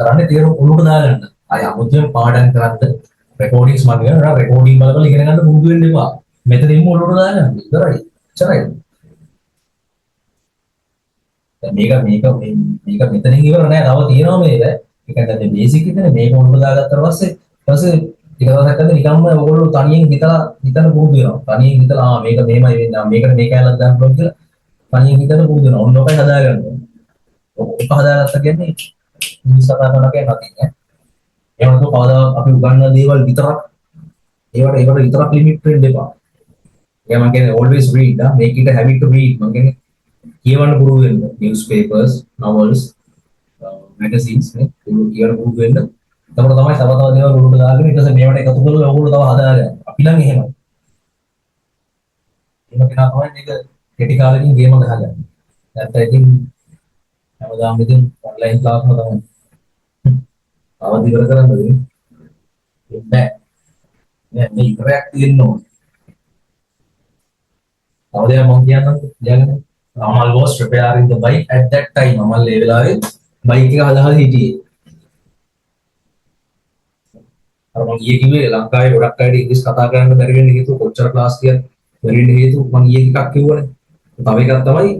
කරන්නේ තේරුම් ඔලුවට දාගන්න. අය අමුතුවෙන් පාඩම් කරන්න රෙකෝඩින්ග්ස් මම කියනවා රෙකෝඩින් බලලා ඉගෙන ගන්න පුරුදු වෙන්න එපා. මෙතනින්ම ඔලුවට දාගන්න. ඉතරයි. එච්චරයි. දැන් මේක මෙතනින් ඉවර නෑ. තව තියෙනවා මේක. ඒ කියන්නේ මේ බේසික් එකනේ මේක ඔලුවට දාගත්තාට පස්සේ ටික දවසක් අතර නිකම්ම ඔයගොල්ලෝ තනියෙන් හිතන පුරුදු වෙනවා. තනියෙන් හිතලා මේක මෙහෙමයි වෙන්නේ. මේකට මේක ඇලක් දාන්න පුළුවන් කියලා තනියෙන් හිතන පුරුදු වෙනවා. ඔන්න ඔකයි හදාගන්න ඕනේ. ඔක හදාගත්තා කියන්නේ ඉස්සරහ කරනවා කියන්නේ නැතිනේ. එහෙම නැත්නම් කවදා අපි උගන්වන දේවල් විතරක් ඒවට විතරක් ලිමිට් වෙන්න එපා. ඒ මම කියන්නේ always read, make it a habit to read. මම කියන්නේ කියවන්න පුරුදු වෙන්න. newspapers, novels, magazines නේ. ඒක කියවන්න පුරුදු වෙන්න. එතකොට තමයි තව දේවල් උඩට දාගෙන ඊට පස්සේ මේවට එකතු කරලා ඕගොල්ලෝ තව හදාගන්න. අපි නම් එහෙමයි. එහෙම කෙනා තමයි මේක කෙටි කාලෙකින් ගේම ගහගන්නේ. නැත්නම් ඉතින් හැමදාම ඉතින් ඔන්ලයින් ක්ලාස් ම තමයි. අවදි ඉවර කරන්නද නෑ. මේ ඉවරයක් තියෙන්න ඕනේ. අවදේ මම කියන්නම්. Amal was preparing the bike at that time. Amal ඒ වෙලාවේ බයික් එක හදාගෙන හිටියේ. අර මම ඊයේ කිව්වේ ලංකාවේ ගොඩක් අයට ඉංග්‍රීසි කතා කරන්න බැරි වෙන හේතුව කොච්චර ක්ලාස් කියන බැරි වෙන හේතුව මම ඊයේ එකක් කිව්වනේ. තව එකක් තමයි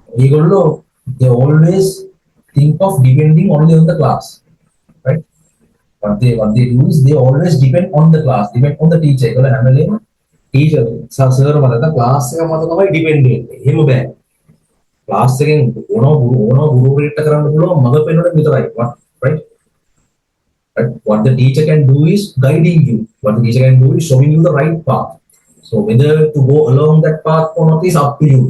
මේගොල්ලෝ they always think of depending only on the class, right? What they do is they always depend on the class, depend on the teacher. ඒගොල්ලෝ හැම වෙලේම teacher සර් මත class එක මත තමයි depend වෙන්නේ. එහෙම බෑ. class එකෙන් ඕනම ගුරුවරයෙක්ට කරන්න පුළුවන් මඟ පෙන්වන්න විතරයි. right? Right? What the teacher can do is guiding you. What the teacher can do is showing you the right path. So whether to go along that path or not is up to you.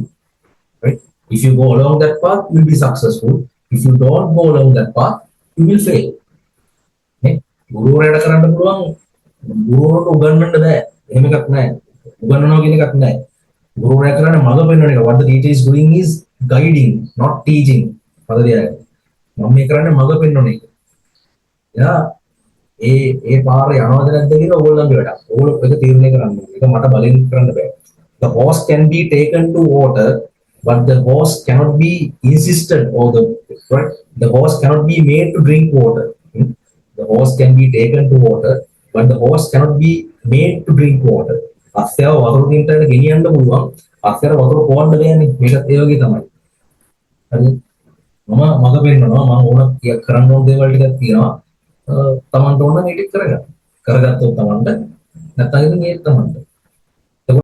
Right? If you go along that path, you will be successful. If you don't go along that path, you will fail. Okay? ගුරුවරයාට කරන්න පුළුවන් ගුරුවරට උගන්වන්න බෑ. එහෙම එකක් නැහැ. උගන්වනවා කියන එකක් නැහැ. ගුරුවරයා කරන්නේ මඟ පෙන්වන එක. What the teacher is doing is guiding, not teaching. හරිද? මම මේ කරන්නේ මඟ පෙන්වන එක. යා ඒ පාර යනවද නැද්ද කියලා ඕගොල්ලන්ගේ වැඩක්. ඕගොල්ලෝ එක තීරණය කරන්න ඕනේ. ඒක මට බලෙන් කරන්න බෑ. The horse can be taken to water, but the horse cannot be insisted or the horse cannot be made to drink water. The horse can be taken to water, but the horse cannot be made to drink water. අස්සයව වතුර දින්ටට ගෙනියන්න පුළුවන්. අස්සයව වතුර පොවන්න බෑනේ. මේකත් ඒ වගේ තමයි. හරිද? මම මග පෙන්නනවා. මම ඕන කරන්න ඕන දේවල් ටිකක් තියෙනවා. තමන්ට ඕන නම් ඒක කරගන්න. කරගත්තොත් තමන්ට නැත්නම් ඉතින් ඒක තමන්ට